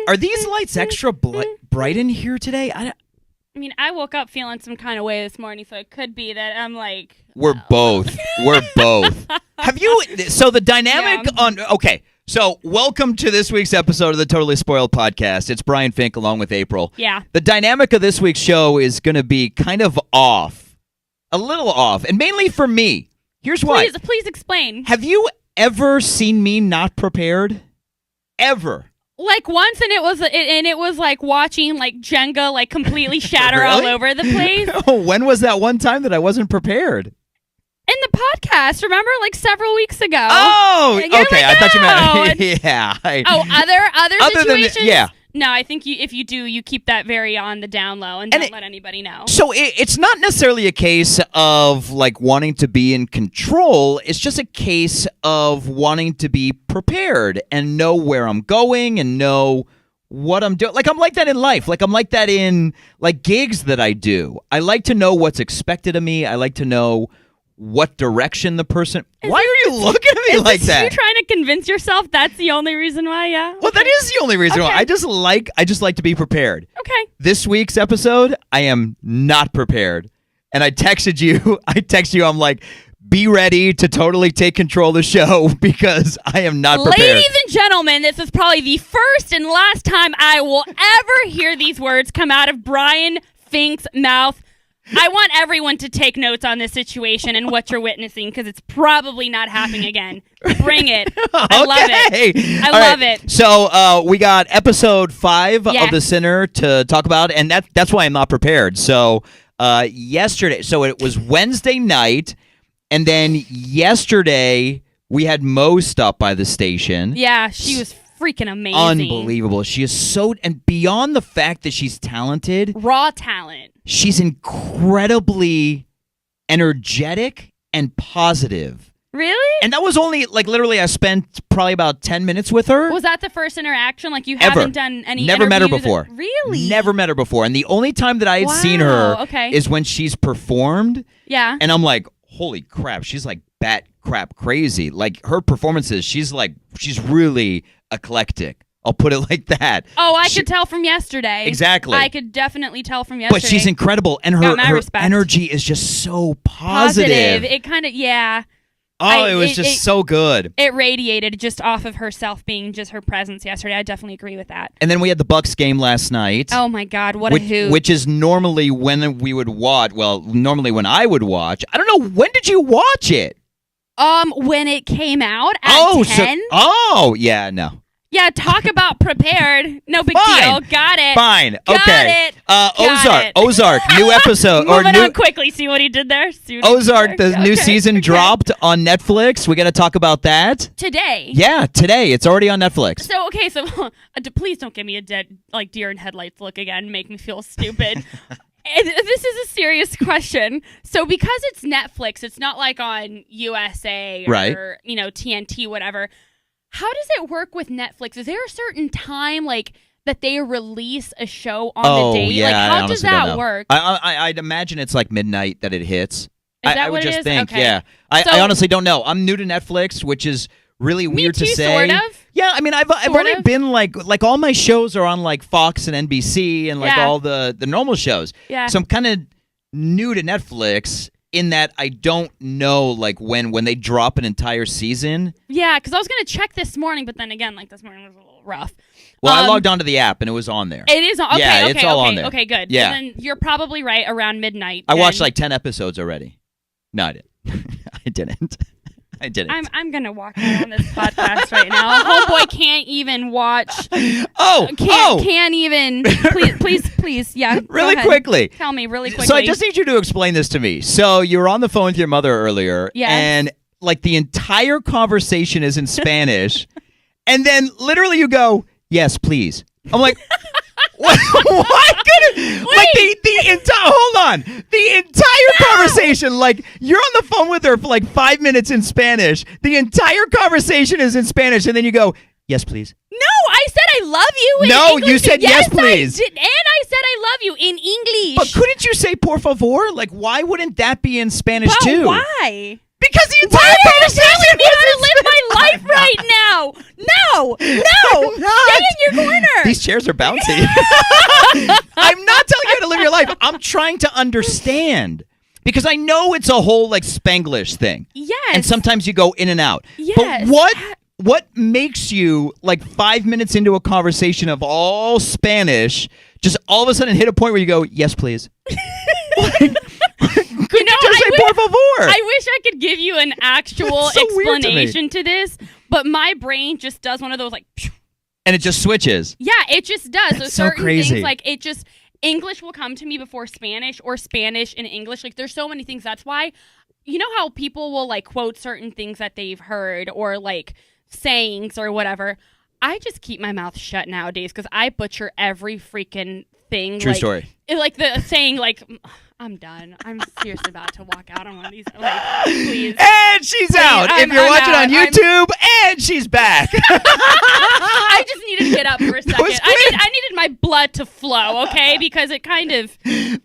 Are these lights extra bright in here today? I mean, I woke up feeling some kind of way this morning, so it could be that I'm like... We're both. Have you... So the dynamic on... Okay, so welcome to this week's episode of the Totally Spoiled podcast. It's Brian Fink along with April. Yeah. The dynamic of this week's show is going to be kind of off. A little off. And mainly for me. Here's why. Please explain. Have you ever seen me not prepared? Ever? Like once, and it was like watching like Jenga like completely shatter Really? all over the place. When was that one time that I wasn't prepared? In the podcast, remember, like several weeks ago. Oh, You're okay. like, I thought you meant "Oh." yeah. Other situations. Yeah. No, I think if you do, you keep that very on the down low and don't let anybody know. So it's not necessarily a case of like wanting to be in control. It's just a case of wanting to be prepared and know where I'm going and know what I'm doing. Like I'm like that in life. Like I'm like that in like gigs that I do. I like to know what's expected of me. I like to know what direction the person... Why are you looking at me like that? You're trying to convince yourself that's the only reson why, yeah? Well, that is the only reason why. I just like to be prepared. Okay. This week's episode, I am not prepared. And I texted you, I'm like, be ready to totally take control of the show because I am not prepared. Ladies and gentlemen, this is probably the first and last time I will ever hear these words come out of Brian Fink's mouth. I want everyone to take notes on this situation and what you're witnessing because it's probably not happening again. Bring it. I love it. I love it. So we got episode 5 of The Sinner to talk about, and that's why I'm not prepared. So yesterday, so it was Wednesday night, and then yesterday we had Mo stop by the station. Yeah, she was freaking amazing. Unbelievable. She is so, and beyond the fact that she's talented. Raw talent. She's incredibly energetic and positive. Really? And that was only, like, literally I spent probably about 10 minutes with her. Was that the first interaction? Like, you haven't done any Never met her interviews? before. Really? Never met her before. And the only time that I had seen her is when she's performed. Yeah. And I'm like, holy crap, she's like bat crap crazy. Like, her performances, she's really eclectic. I'll put it like that. Oh, I could tell from yesterday. Exactly. I could definitely tell from yesterday. But she's incredible, and her energy is just so positive. It kind of, yeah. Oh, it was just so good. It radiated just off of herself being just her presence yesterday. I definitely agree with that. And then we had the Bucks game last night. Oh, my God. What a hoot. Which is normally when we would watch. Well, normally when I would watch. I don't know. When did you watch it? When it came out at 10. Yeah, no. Yeah, talk about prepared. No big deal. Got it. Fine. Okay. Ozark, new episode. Moving on quickly. See what he did there? Ozark, the new season dropped on Netflix. We got to talk about that. Today. Yeah, today. It's already on Netflix. So, please don't give me a dead, like, deer in headlights look again. Make me feel stupid. This is a serious question. So because it's Netflix, it's not like on USA or, TNT, whatever. How does it work with Netflix? Is there a certain time, like, that they release a show on the day? Yeah, like, how does that work? I'd imagine it's like midnight that it hits. Is that I would what just it is? think, okay. yeah. I honestly don't know. I'm new to Netflix, which is really weird to say. Sort of. Yeah, I mean, I've already been like all my shows are on like Fox and NBC and like all the normal shows. Yeah. So I'm kind of new to Netflix in that I don't know like when they drop an entire season. Yeah, because I was gonna check this morning, but then again, like this morning was a little rough. Well, I logged onto the app and it was on there. It is on. Okay, yeah, okay, it's all on there. Okay, good. Yeah. And then you're probably right around midnight. I watched like 10 episodes already. No, I didn't. I didn't. I'm gonna walk out on this podcast right now. Homeboy can't even watch. Can't even. Please. Yeah. Really quickly. Tell me really quickly. So I just need you to explain this to me. So you were on the phone with your mother earlier, and like the entire conversation is in Spanish, and then literally you go, "Yes, please." I'm like. What? Like the entire hold on. The entire conversation, like you're on the phone with her for like 5 minutes in Spanish. The entire conversation is in Spanish, and then you go, "Yes, please." No, I said I love you in No, English. you said yes, please. I did, and I said I love you in English. But couldn't you say por favor? Like, why wouldn't that be in Spanish too? Why? Because the entire Why are you conversation telling me how to was live my life right now? No. Stay in your corner. These chairs are bouncy. I'm not telling you how to live your life. I'm trying to understand. Because I know it's a whole like Spanglish thing. Yes. And sometimes you go in and out. Yes. But what makes you like 5 minutes into a conversation of all Spanish just all of a sudden hit a point where you go, yes, please? Could you just say por favor? I wish I could give you an actual explanation to this, but my brain just does one of those like... And it just switches. Yeah, it just does. That's so certain so crazy. things like it just... English will come to me before Spanish or Spanish and English. Like there's so many things. That's why, you know how people will like quote certain things that they've heard or like sayings or whatever. I just keep my mouth shut nowadays because I butcher every freaking thing. True like, story. Like the saying like, I'm done. I'm seriously about to walk out on one of these. Like, please. And she's out. If you're watching on YouTube, and she's back. I just needed to get up for a second. I needed my blood to flow, okay? Because it kind of...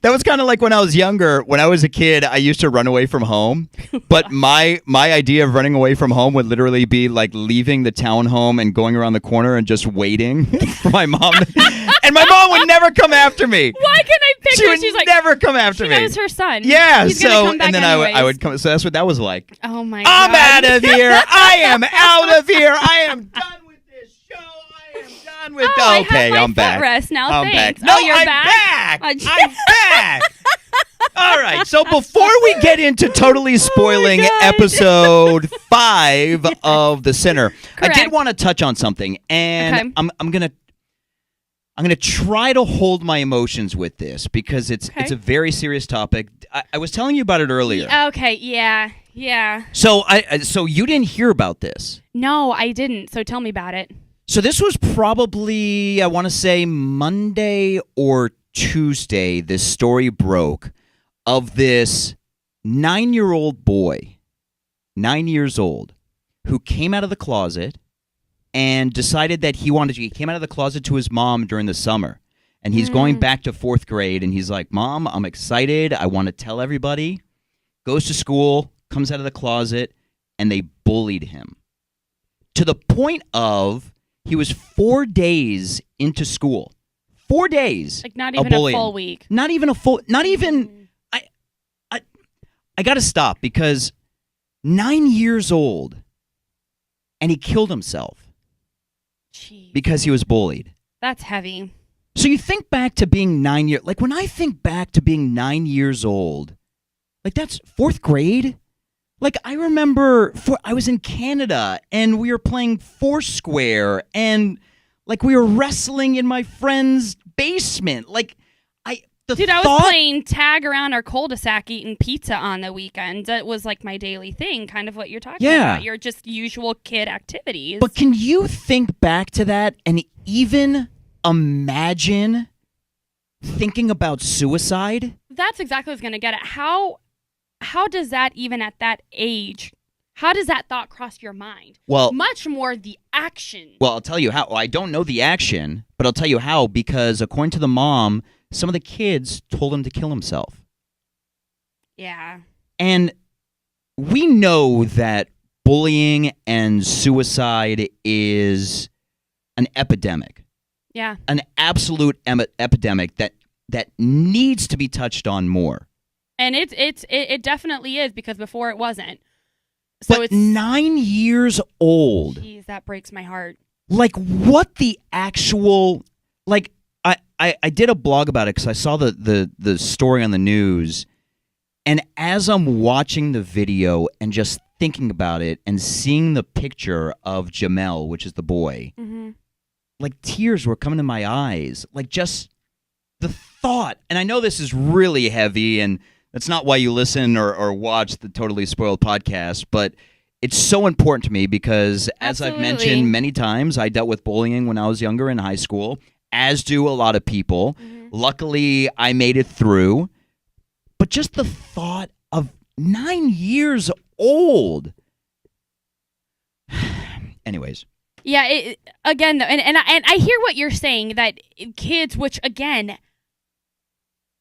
That was kind of like when I was younger. When I was a kid, I used to run away from home. But my idea of running away from home would literally be like leaving the townhome and going around the corner and just waiting for my mom. And my mom would never come after me. Why can I picture? She would She's like, never come after me. She knows her son. Yeah, He's gonna come back and then anyways. I would come. So that's what that was like. Oh my God. I'm out of here. I am out of here. I am done with this show. I am done with. Oh, okay, I have my I'm back. Rest now. I'm Thanks. back. No, you're I'm back. I'm back. All right. So before we get into totally spoiling episode 5 of The Sinner, Correct. I did want to touch on something, and Okay. I'm gonna try to hold my emotions with this because it's a very serious topic. I was telling you about it earlier. Okay. Yeah. So so you didn't hear about this. No, I didn't. So tell me about it. So this was probably, I want to say Monday or Tuesday, this story broke of this 9-year-old boy, 9 years old, who came out of the closet and decided that he came out of the closet to his mom during the summer. And he's going back to 4th grade, and he's like, Mom, I'm excited. I want to tell everybody. Goes to school, comes out of the closet, and they bullied him. To the point of he was 4 days into school. 4 days. Like not even a full week. Not even. I got to stop because 9 years old, and he killed himself. Jeez. Because he was bullied. That's heavy. So you think back to being 9 years... Like, when I think back to being 9 years old, like, that's 4th grade? Like, I remember I was in Canada, and we were playing Foursquare, and, like, we were wrestling in my friend's basement. Like, I was playing tag around our cul-de-sac eating pizza on the weekends. That was like my daily thing, kind of what you're talking about. Your just usual kid activities. But can you think back to that and even imagine thinking about suicide? That's exactly what I was going to get at. How does that even at that age, how does that thought cross your mind? Well, much more the action. Well, I'll tell you how. Well, I don't know the action, but I'll tell you how, because according to the mom, some of the kids told him to kill himself. Yeah. And we know that bullying and suicide is an epidemic. Yeah. An absolute epidemic that needs to be touched on more. And it definitely is, because before it wasn't. So but it's 9 years old. Jeez, that breaks my heart. Like, what the actual... Like, I did a blog about it because I saw the story on the news, and as I'm watching the video and just thinking about it and seeing the picture of Jamel, which is the boy, like tears were coming to my eyes. Like, just the thought, and I know this is really heavy, and that's not why you listen or watch the Totally Spoiled podcast, but it's so important to me because, as I've mentioned many times, I dealt with bullying when I was younger in high school, as do a lot of people. Luckily, I made it through. But just the thought of 9 years old. Anyways. Yeah, again, though, and I hear what you're saying, that kids, which, again,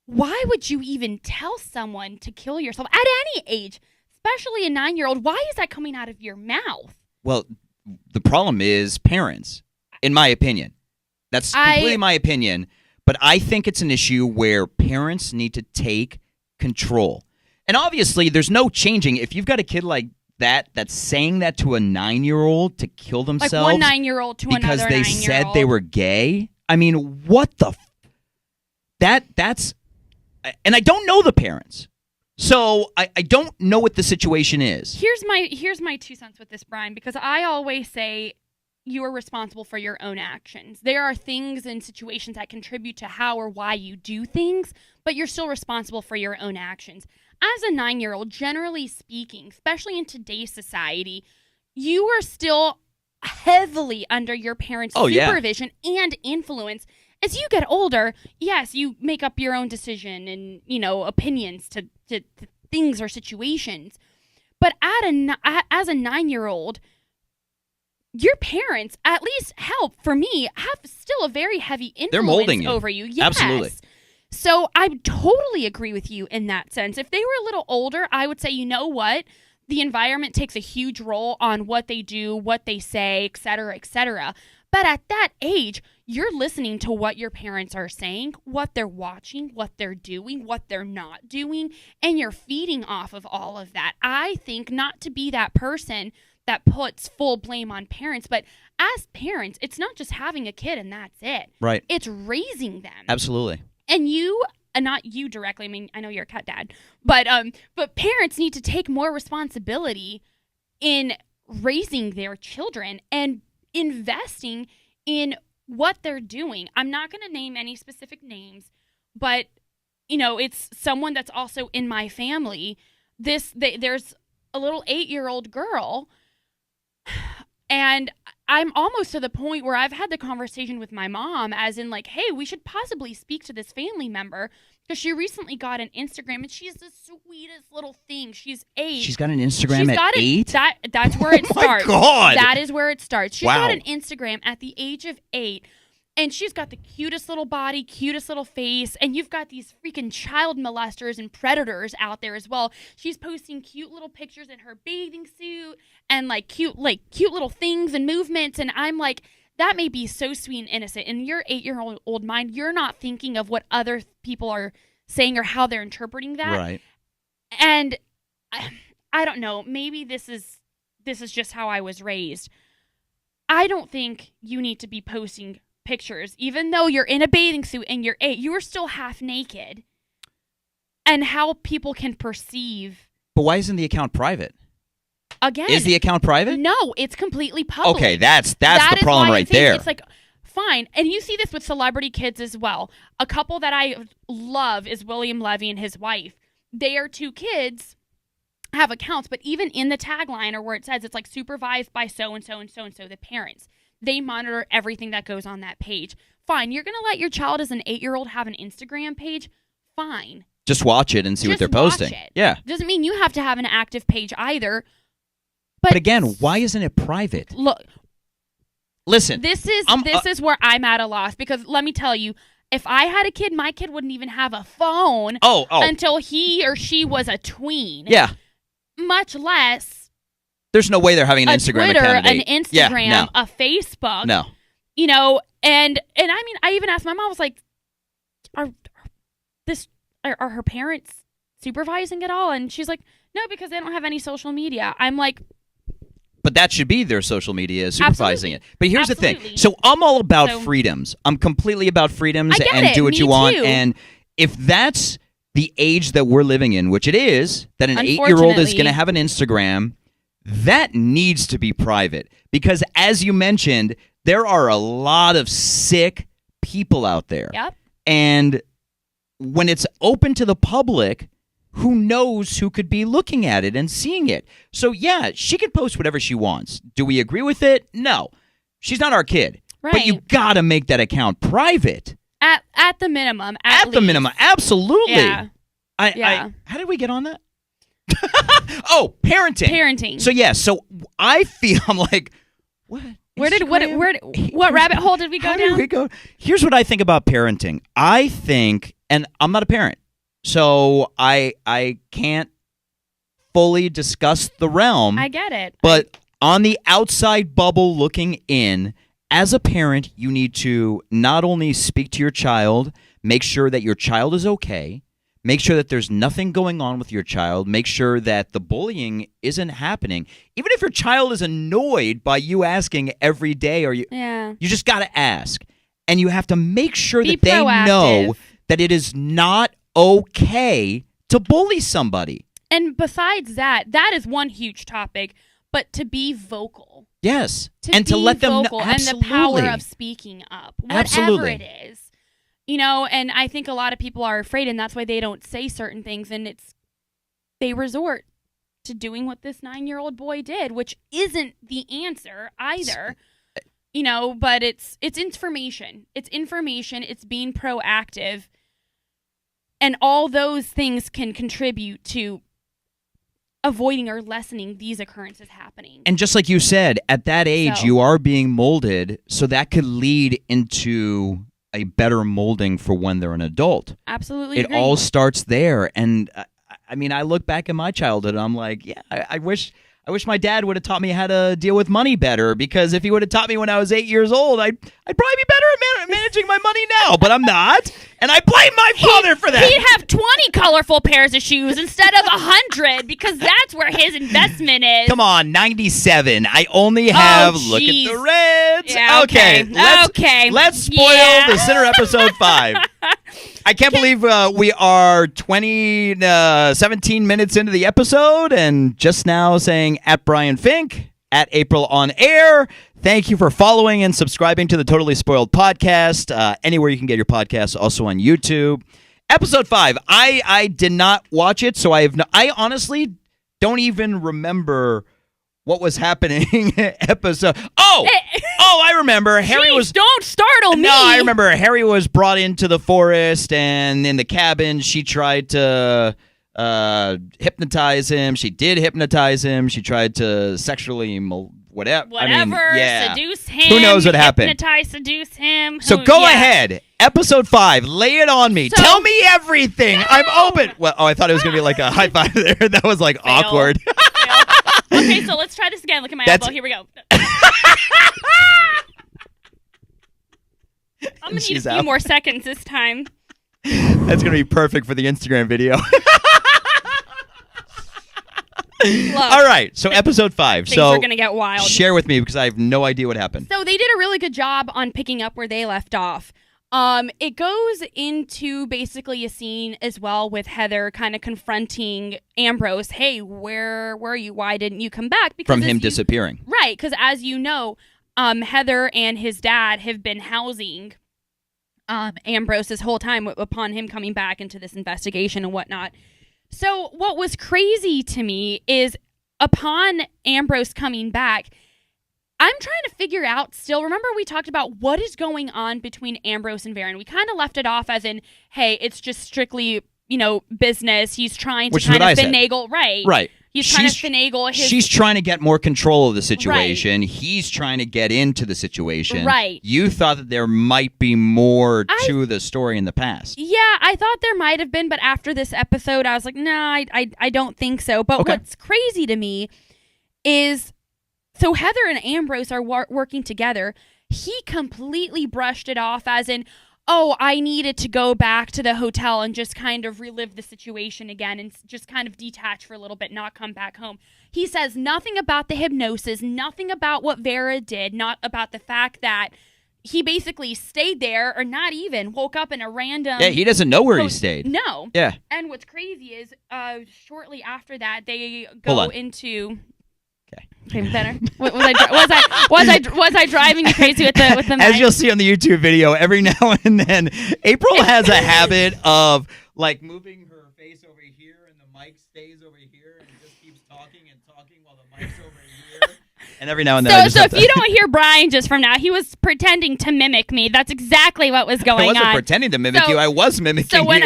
why would you even tell someone to kill yourself at any age? especially a 9-year-old. Why is that coming out of your mouth? Well, the problem is parents, in my opinion. That's completely my opinion. But I think it's an issue where parents need to take control. And obviously, there's no changing. If you've got a kid like that's saying that to a 9-year-old to kill themselves. Like one 9-year-old to another 9-year-old. Because they said they were gay. I mean, what the... That's... And I don't know the parents. So I don't know what the situation is. Here's my 2 cents with this, Brian, because I always say you are responsible for your own actions. There are things and situations that contribute to how or why you do things, but you're still responsible for your own actions. As a 9-year-old, generally speaking, especially in today's society, you are still heavily under your parents' supervision and influence. As you get older, yes, you make up your own decision and, opinions to things or situations. But as a 9-year-old, your parents, at least for me, have still a very heavy influence over you. Yes. Absolutely. So I totally agree with you in that sense. If they were a little older, I would say, you know what? The environment takes a huge role on what they do, what they say, et cetera, et cetera. But at that age, you're listening to what your parents are saying, what they're watching, what they're doing, what they're not doing, and you're feeding off of all of that. I think not to be that person that puts full blame on parents, but as parents, it's not just having a kid and that's it. Right. It's raising them. Absolutely. And not you directly, I mean, I know you're a cat dad, but parents need to take more responsibility in raising their children and investing in what they're doing. I'm not going to name any specific names, but it's someone that's also in my family. There's a little 8-year-old girl, and I'm almost to the point where I've had the conversation with my mom as in like, hey, we should possibly speak to this family member because she recently got an Instagram and she's the sweetest little thing. She's 8. She's got an Instagram at 8? That's where it starts. Oh my God. That is where it starts. She's got an Instagram at the age of 8. And she's got the cutest little body, cutest little face, and you've got these freaking child molesters and predators out there as well. She's posting cute little pictures in her bathing suit and cute little things and movements, and I'm like, that may be so sweet and innocent. In your 8-year-old mind, you're not thinking of what other people are saying or how they're interpreting that. Right. And I don't know, maybe this is just how I was raised. I don't think you need to be posting pictures, even though you're in a bathing suit and you're 8, you are still half naked. And how people can perceive. But why isn't the account private? Again, is the account private? No, it's completely public. Okay, that's the problem right there. It's like, fine. And you see this with celebrity kids as well. A couple that I love is William Levy and his wife. Their 2 kids have accounts, but even in the tagline or where it says it's like supervised by so-and-so and so-and-so, the parents. They monitor everything that goes on that page. Fine, you're going to let your child as an 8-year-old have an Instagram page? Fine. Just watch it and see what they're posting. It. Yeah. Doesn't mean you have to have an active page either. But again, why isn't it private? Look. Listen. This is where I'm at a loss because let me tell you, if I had a kid, my kid wouldn't even have a phone until he or she was a tween. Yeah. Much less there's no way they're having an Instagram Twitter, account. An Instagram, a Facebook. No. And I mean, I even asked my mom, I was like, are her parents supervising it all? And she's like, no, because they don't have any social media. I'm like, but that should be their social media supervising it. But here's the thing. So I'm all about freedoms. I'm completely about freedoms and do what you want. Too. And if that's the age that we're living in, which it is, that an 8-year-old is going to have an Instagram, that needs to be private. Because as you mentioned, there are a lot of sick people out there. Yep. And when it's open to the public, who knows who could be looking at it and seeing it. So, yeah, she can post whatever she wants. Do we agree with it? No. She's not our kid. Right. But you got to make that account private. At the minimum. At the minimum. Absolutely. Yeah. How did we get on that? Oh, parenting. So, yeah. So, I feel I'm like, what? What rabbit hole did we go down? Here's what I think about parenting. I think, and I'm not a parent, so I can't fully discuss the realm. I get it. But on the outside bubble looking in, as a parent, you need to not only speak to your child, make sure that your child is okay, make sure that there's nothing going on with your child, make sure that the bullying isn't happening. Even if your child is annoyed by you asking every day, you just got to ask. And you have to make sure that they know that it is not okay to bully somebody. And besides that is one huge topic, but to be vocal. Yes. To let them know. And the power of speaking up. Whatever it is. And I think a lot of people are afraid, and that's why they don't say certain things, and they resort to doing what this 9-year-old boy did, which isn't the answer either. But it's information. It's information. It's being proactive. And all those things can contribute to avoiding or lessening these occurrences happening. And just like you said, at that age, you are being molded, so that could lead into a better molding for when they're an adult. Absolutely. It all starts there. And I mean, I look back at my childhood and I'm like, yeah, I wish my dad would have taught me how to deal with money better, because if he would have taught me when I was 8 years old, I'd probably be better at managing my money now, but I'm not. And I blame my father for that. He'd have 20 colorful pairs of shoes instead of 100, because that's where his investment is. Come on, 97. I only have, look at the Reds. Yeah, okay. Let's spoil the Sinner episode 5. I can't believe we are 17 minutes into the episode, and just now saying at Brian Fink, at April on Air. Thank you for following and subscribing to the Totally Spoiled podcast. Anywhere you can get your podcasts, also on YouTube. Episode 5. I did not watch it, so I honestly don't even remember what was happening. Episode. I remember. Harry was. Don't startle me. No, I remember Harry was brought into the forest, and in the cabin, she tried to hypnotize him. She did hypnotize him. She tried to sexually whatever. Seduce him. Who knows what happened? Hypnotize, seduce him. So go ahead. Episode 5. Lay it on me. Tell me everything. No. I'm open. Well, I thought it was going to be like a high five there. That was like Fail. Awkward. Okay, so let's try this again. Look at my elbow. Here we go. I'm going to need a few more seconds this time. That's going to be perfect for the Instagram video. Look, all right, so episode 5. Things are going to get wild. Share with me, because I have no idea what happened. So they did a really good job on picking up where they left off. It goes into basically a scene as well with Heather kind of confronting Ambrose. Hey, where were you? Why didn't you come back? Because from him disappearing. Right, because as you know, Heather and his dad have been housing Ambrose this whole time upon him coming back into this investigation and whatnot. So what was crazy to me is upon Ambrose coming back, I'm trying to figure out still, remember we talked about what is going on between Ambrose and Varen. We kind of left it off as in, hey, it's just strictly, business. He's trying to kind of finagle. Right. He's trying to finagle his... She's trying to get more control of the situation. Right. He's trying to get into the situation. Right. You thought that there might be more to the story in the past. Yeah, I thought there might have been, but after this episode, I was like, no, I don't think so. But what's crazy to me is... So Heather and Ambrose are working together. He completely brushed it off as in, oh, I needed to go back to the hotel and just kind of relive the situation again and just kind of detach for a little bit, not come back home. He says nothing about the hypnosis, nothing about what Vera did, not about the fact that he basically stayed there or not even woke up in a random... Yeah, he doesn't know where he stayed. No. Yeah. And what's crazy is shortly after that, they go into... Okay, better. Was I driving you crazy with the mic? As you'll see on the YouTube video, every now and then, April has a habit of like moving her face over here, and the mic stays over here, and just keeps talking while the mic's over here. And every now and then, so if you don't hear Brian just from now, he was pretending to mimic me. That's exactly what was going on. I wasn't pretending to mimic you. I was mimicking you.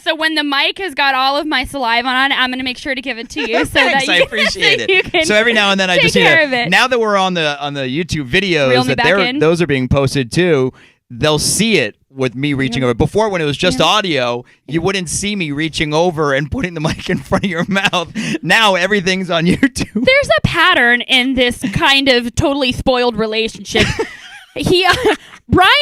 So when the mic has got all of my saliva on it, I'm going to make sure to give it to you. So Thanks, I appreciate it. So every now and then, I just care of it. Now that we're on the YouTube videos, those are being posted too. They'll see it with me reaching over. Before, when it was just audio, you wouldn't see me reaching over and putting the mic in front of your mouth. Now everything's on YouTube. There's a pattern in this kind of totally spoiled relationship. Brian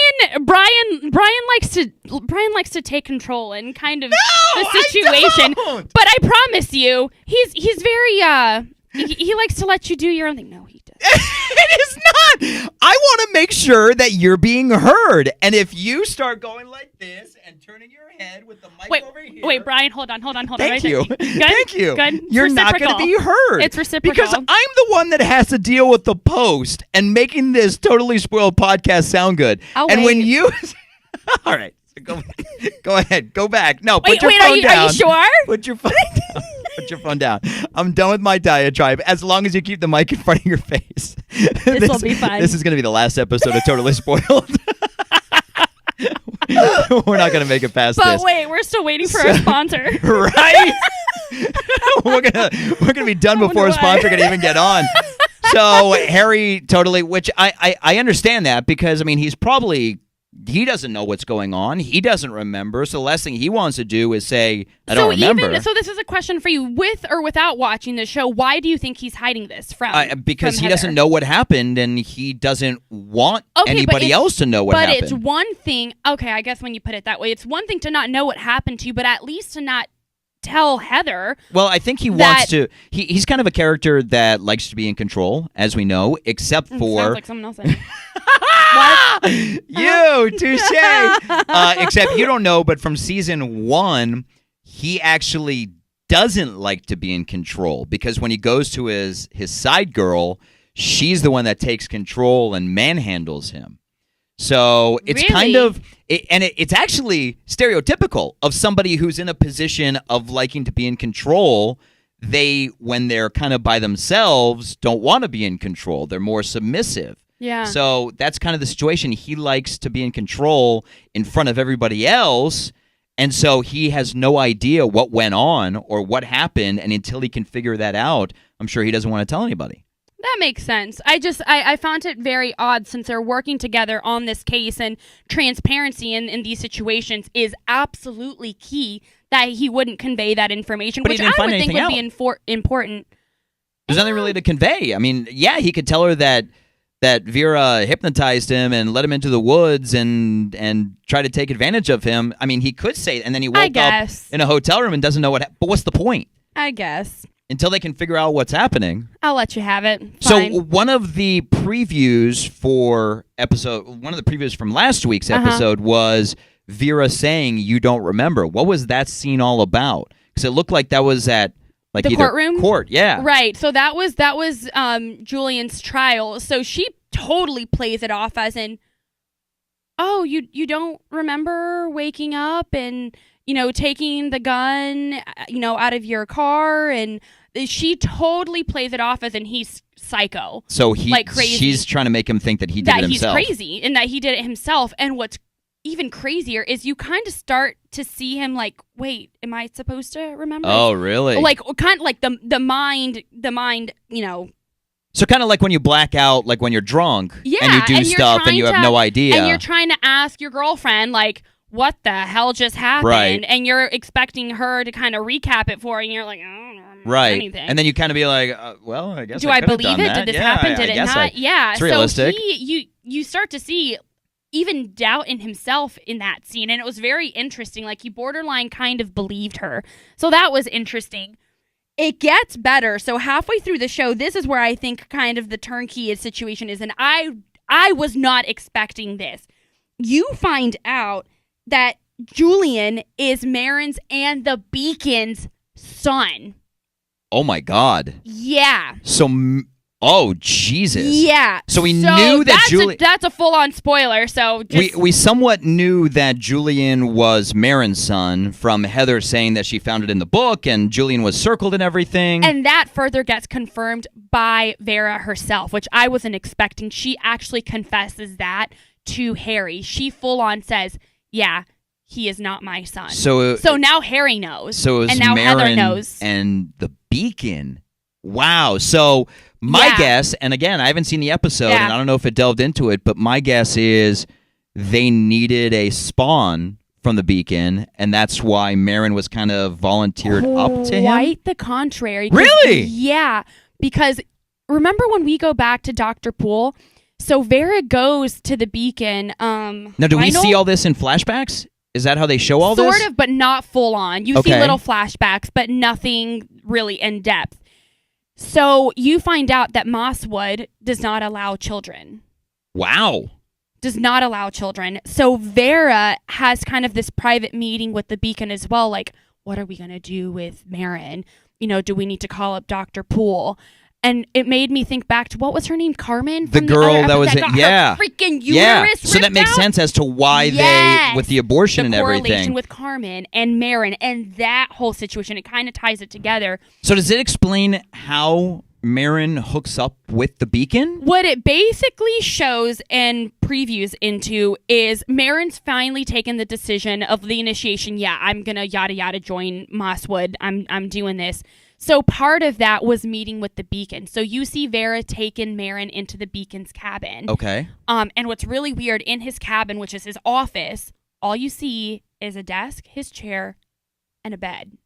likes to take control in kind of the situation. But I promise you, he's very he likes to let you do your own thing. No, he doesn't. It is not. I want to make sure that you're being heard. And if you start going like this and turning your head with the mic over here. Wait, Brian, hold on. Thank you. Good? Thank you. Good. You're not going to be heard. It's reciprocal. Because I'm the one that has to deal with the post and making this totally spoiled podcast sound good. When you all right. Go ahead. Go back. No, put your phone down. Are you sure? Put your phone down. Put your phone down. I'm done with my diatribe. As long as you keep the mic in front of your face. This will be fun. This is going to be the last episode of Totally Spoiled. We're not going to make it past this. But wait, we're still waiting for our sponsor. Right? we're gonna be done before a sponsor can even get on. So Harry totally, which I understand that, because I mean he doesn't know what's going on. He doesn't remember. So the last thing he wants to do is say, I don't remember. So this is a question for you. With or without watching the show, why do you think he's hiding this from? Because he doesn't know what happened, and he doesn't want anybody else to know what happened. But it's one thing. Okay, I guess when you put it that way, it's one thing to not know what happened to you, but at least to not tell Heather. Well, I think he wants to. He's kind of a character that likes to be in control, as we know, except for. Sounds like someone else. What? You, touche. Except you don't know, but from season 1, he actually doesn't like to be in control, because when he goes to his side girl, she's the one that takes control and manhandles him. So it's kind of, it's actually stereotypical of somebody who's in a position of liking to be in control. When they're kind of by themselves, don't want to be in control. They're more submissive. Yeah. So that's kind of the situation. He likes to be in control in front of everybody else. And so he has no idea what went on or what happened. And until he can figure that out, I'm sure he doesn't want to tell anybody. That makes sense. I found it very odd, since they're working together on this case, and transparency in these situations is absolutely key, that he wouldn't convey that information, which I would think would be important. There's nothing really to convey. I mean, yeah, he could tell her that Vera hypnotized him and led him into the woods and try to take advantage of him. I mean, he could say, and then he woke up in a hotel room and doesn't know what. But what's the point? I guess. Until they can figure out what's happening. I'll let you have it. So Fine. one of the previews from last week's episode was Vera saying, "You don't remember." What was that scene all about? Because it looked like that was at the courtroom? Court, yeah. Right. So that was Julian's trial. So she totally plays it off as in, oh, you don't remember waking up and, taking the gun, out of your car, and she totally plays it off as in he's psycho. So crazy. She's trying to make him think that he did it himself. That he's crazy and that he did it himself. And what's even crazier is you kind of start to see him like, wait, am I supposed to remember? Oh, really? Like kind of like the mind, So kind of like when you black out, like when you're drunk and you do stuff and you have no idea. And you're trying to ask your girlfriend, like, what the hell just happened? Right. And you're expecting her to kind of recap it for you, and you're like, I don't remember anything. And then you kind of be like, well, I guess do I believe it? Did this happen? Did it not? Yeah. It's realistic. So you start to see even doubt in himself in that scene, and it was very interesting. Like, he borderline kind of believed her. So that was interesting. It gets better. So halfway through the show, this is where I think kind of the turnkey situation is, and I was not expecting this. You find out that Julian is Marin's and the Beacon's son. Oh my God. Yeah. So, oh Jesus. Yeah. So we knew that Julian. That's a full-on spoiler. So we somewhat knew that Julian was Marin's son from Heather saying that she found it in the book, and Julian was circled and everything. And that further gets confirmed by Vera herself, which I wasn't expecting. She actually confesses that to Harry. She full-on says, yeah, he is not my son. So now Harry knows. So it was and now Marin Heather knows. And the Beacon. Wow. So my guess, and again, I haven't seen the episode, and I don't know if it delved into it, but my guess is they needed a spawn from the Beacon, and that's why Marin was kind of volunteered up to him? Quite the contrary. Really? Yeah, because remember when we go back to Dr. Poole? So Vera goes to the Beacon. Now, do we see all this in flashbacks? Is that how they show all this? Sort of, but not full on. You see little flashbacks, but nothing really in depth. So you find out that Mosswood does not allow children. Wow. Does not allow children. So Vera has kind of this private meeting with the Beacon as well. Like, what are we going to do with Marin? Do we need to call up Dr. Poole? And it made me think back to, what was her name? Carmen? The girl that was got her freaking uterus so that makes sense as to why they, with the abortion and everything. The correlation with Carmen and Marin and that whole situation. It kind of ties it together. So does it explain how Marin hooks up with the Beacon? What it basically shows and previews into is Marin's finally taken the decision of the initiation. Yeah, I'm going to yada yada join Mosswood. I'm doing this. So part of that was meeting with the Beacon. So you see Vera taking Marin into the Beacon's cabin. Okay. And what's really weird, in his cabin, which is his office, all you see is a desk, his chair, and a bed.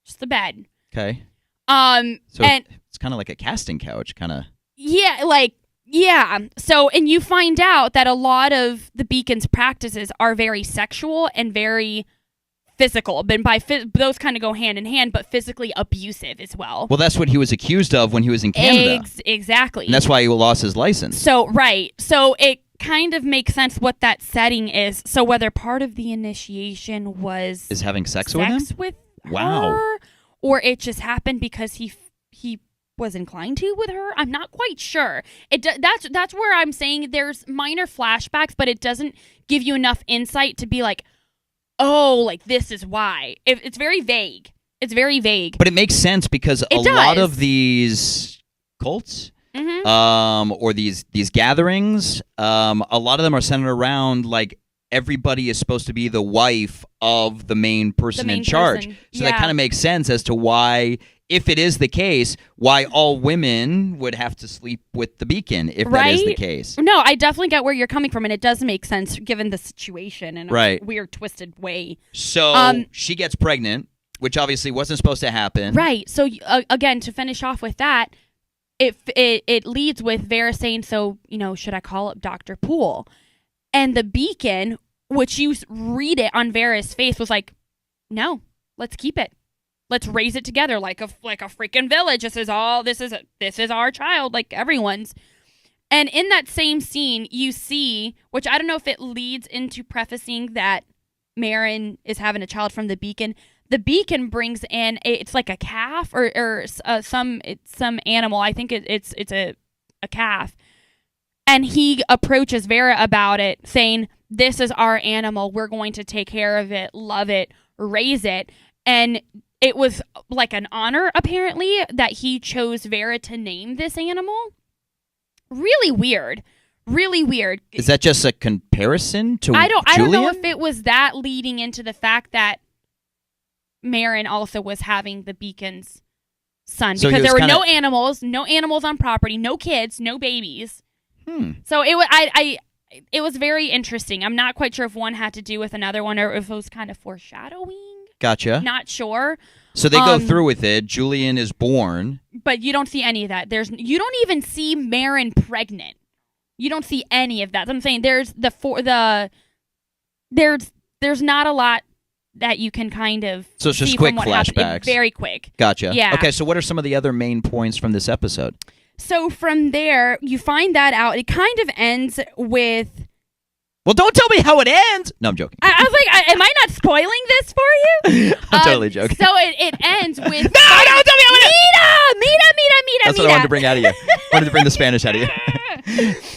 Just the bed. Okay. So it's kind of like a casting couch, kind of. Yeah, So, and you find out that a lot of the Beacon's practices are very sexual and very physical, but those kind of go hand in hand, but physically abusive as well. Well, that's what he was accused of when he was in Canada. Exactly. And that's why he lost his license. So, right. So it kind of makes sense what that setting is. So whether part of the initiation is having sex with him? Wow. Her, or it just happened because he was inclined to with her. I'm not quite sure. That's where I'm saying there's minor flashbacks, but it doesn't give you enough insight to be like, oh, like this is why. It's very vague. It's very vague. But it makes sense because lot of these cults, or these gatherings, a lot of them are centered around like everybody is supposed to be the wife of the main person in charge. So that kind of makes sense as to why, if it is the case, why all women would have to sleep with the Beacon, if that is the case. No, I definitely get where you're coming from, and it does make sense given the situation in a weird, twisted way. So she gets pregnant, which obviously wasn't supposed to happen. Right. So again, to finish off with that, it leads with Vera saying, so, should I call up Dr. Poole? And the Beacon, which you read it on Vera's face, was like, no, let's keep it. Let's raise it together like a freaking village. This is our child, like everyone's. And in that same scene, you see, which I don't know if it leads into prefacing that Marin is having a child from the Beacon. The Beacon brings in it's like a calf or some animal. I think it's a calf, and he approaches Vera about it, saying, "This is our animal. We're going to take care of it, love it, raise it." And it was like an honor, apparently, that he chose Vera to name this animal. Really weird. Really weird. Is that just a comparison to I don't know if it was that leading into the fact that Marin also was having the Beacon's son. Because there were no animals on property, no kids, no babies. So it was very interesting. I'm not quite sure if one had to do with another one or if it was kind of foreshadowing. Gotcha. Not sure. So they go through with it. Julian is born. But you don't see any of that. You don't even see Marin pregnant. You don't see any of that. I'm saying there's not a lot that you can kind of So it's just quick flashbacks. Very quick. Gotcha. Yeah. Okay, so what are some of the other main points from this episode? So from there, you find that out. It kind of ends with... Well, don't tell me how it ends. No, I'm joking. I was like, am I not spoiling this for you? I'm totally joking. So it ends with... No, don't tell me how it ends. Mita. That's what I wanted to bring out of you. I wanted to bring the Spanish out of you.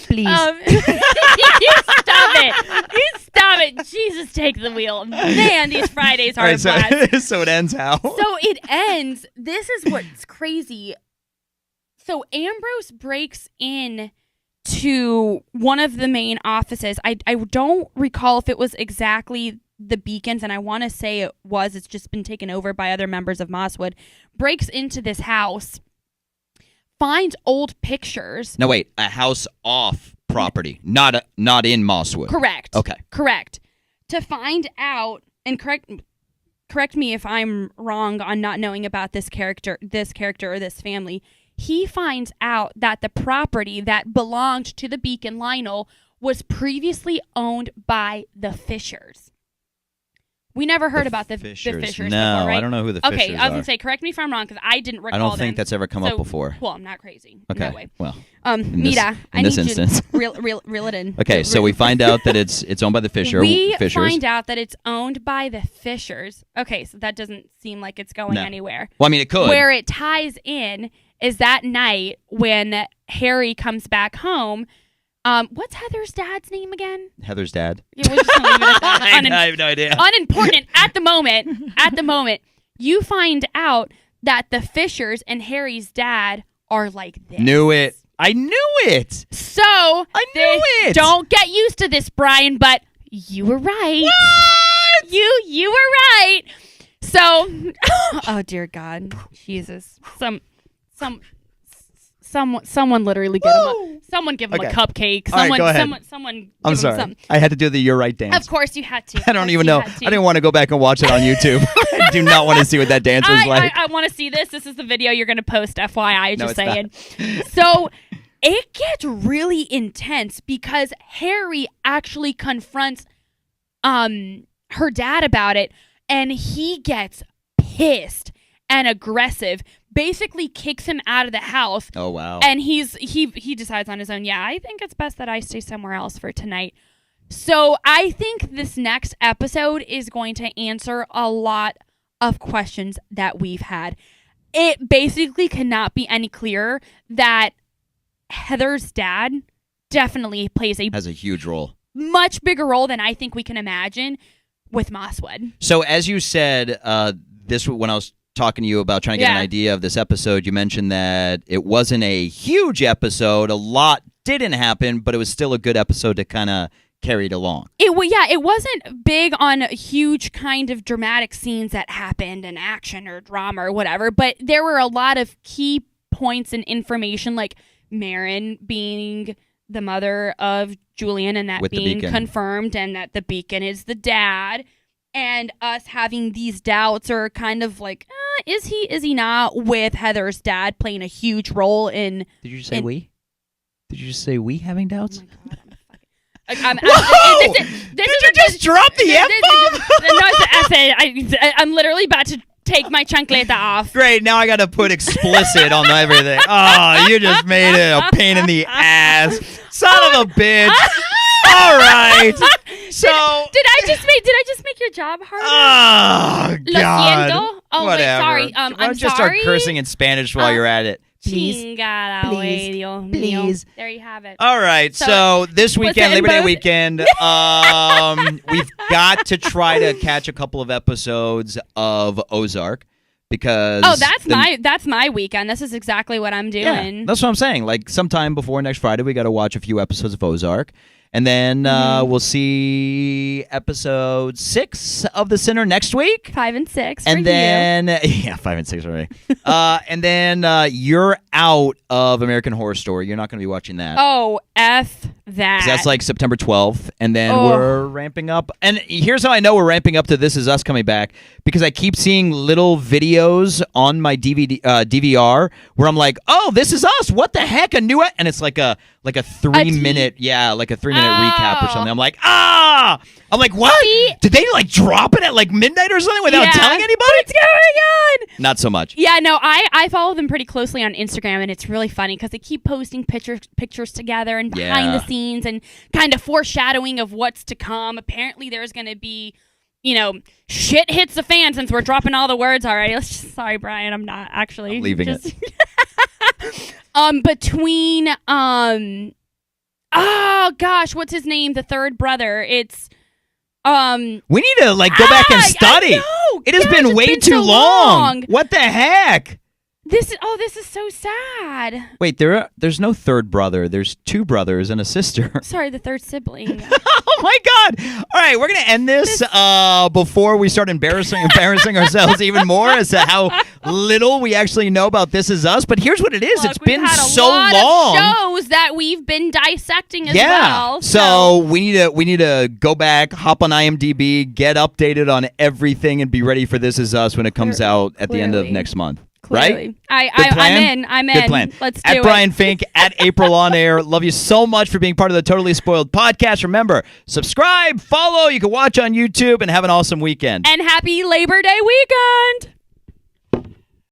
Please. You stop it. Jesus, take the wheel. Man, these Fridays are a blast. So it ends how? So it ends... This is what's crazy. So Ambrose breaks in to one of the main offices. I don't recall if it was exactly the Beacons, and I want to say it was. It's just been taken over by other members of Mosswood. Breaks into this house, finds old pictures. No, wait. A house off property, not in Mosswood. Correct. Okay. Correct. To find out, and correct me if I'm wrong on not knowing about this character or this family. He finds out that the property that belonged to the Beacon Lionel was previously owned by the Fishers. We never heard about the Fishers before, no, right? I don't know who the Fishers are. Okay, I was going to say, correct me if I'm wrong, because I didn't recall I don't think that's ever come up before. Well, I'm not crazy. Okay, No way. well, Mita, in this instance. Reel it in. Okay, so we find out that it's owned by the Fishers. We find out that it's owned by the Fishers. Okay, so that doesn't seem like it's going anywhere. Well, I mean, it could. Where it ties in is that night when Harry comes back home. What's Heather's dad's name again? Heather's dad. Yeah, we'll just leave it at that. I have no idea. Unimportant at the moment. At the moment, you find out that the Fishers and Harry's dad are like this. Knew it. I knew it. So I knew it. Don't get used to this, Brian, but you were right. What? You were right. So, oh dear God, Jesus, someone literally get him. Someone give him a cupcake. All right, go ahead. Someone. I'm give sorry. Him something. I had to do the "You're Right" dance. Of course, you had to. I don't even know. I didn't want to go back and watch it on YouTube. I do not want to see what that dance was like. I want to see this. This is the video you're going to post. FYI, No, just saying. So it gets really intense because Harry actually confronts her dad about it, and he gets pissed and aggressive. Basically kicks him out of the house. Oh wow. And he decides on his own, yeah, I think it's best that I stay somewhere else for tonight. So I think this next episode is going to answer a lot of questions that we've had. It basically cannot be any clearer that Heather's dad definitely has a huge role. Much bigger role than I think we can imagine with Mosswood. So as you said, when I was talking to you about trying to get an idea of this episode, you mentioned that it wasn't a huge episode. A lot didn't happen, but it was still a good episode to kind of carry it along. It wasn't big on huge kind of dramatic scenes that happened and action or drama or whatever, but there were a lot of key points and information, like Marin being the mother of Julian and that being confirmed, and that the Beacon is the dad. And us having these doubts, or kind of like, is he not, with Heather's dad playing a huge role in... Did you say we? Did you just say we having doubts? Oh my God, Did you just drop the F-bomb? No, it's the F. I'm literally about to take my chancleta off. Great, now I got to put explicit on everything. Oh, you just made it a pain in the ass. Son of a bitch. All right. So did I just make your job harder? Oh God. Lo siento. Oh, whatever. Wait, sorry. I'm just sorry. start cursing in Spanish while you're at it. Please. There you have it. All right. So this weekend, Labor Day weekend, we've got to try to catch a couple of episodes of Ozark. Because that's my weekend. This is exactly what I'm doing. Yeah, that's what I'm saying. Like sometime before next Friday, we got to watch a few episodes of Ozark. And then we'll see episode 6 of The Sinner next week. 5 and 6. And then, 5 and 6 already. And then you're out of American Horror Story. You're not going to be watching that. Oh, F that. 'Cause that's like September 12th. And then we're ramping up. And here's how I know we're ramping up to This Is Us coming back. Because I keep seeing little videos on my DVR where I'm like, oh, This Is Us. What the heck? A new... And it's like a 3-minute... like a 3-minute recap or something. I'm like, I'm like, what? See? Did they like drop it at like midnight or something without telling anybody? What's going on? Not so much. Yeah, no, I follow them pretty closely on Instagram, and it's really funny because they keep posting pictures together and behind the scenes and kind of foreshadowing of what's to come. Apparently, there's going to be, shit hits the fan since we're dropping all the words already. Sorry, Brian, I'm not actually. I'm leaving it. Between oh gosh, what's his name? The third brother. It's we need to go back and study. I know. It has been way too long. What the heck? This is so sad. Wait, there's no third brother. There's 2 brothers and a sister. Sorry, the third sibling. Oh my God! All right, we're gonna end this before we start embarrassing ourselves even more as to how little we actually know about This Is Us, but here's what it is. Look, it's been so long. long. Shows that we've been dissecting as well. So we need to go back, hop on IMDb, get updated on everything, and be ready for This Is Us when it comes out at the end of next month. Clearly. Right? I'm in. Good plan. Let's do it. At Brian Fink, at April on Air. Love you so much for being part of the Totally Spoiled podcast. Remember, subscribe, follow. You can watch on YouTube and have an awesome weekend. And happy Labor Day weekend.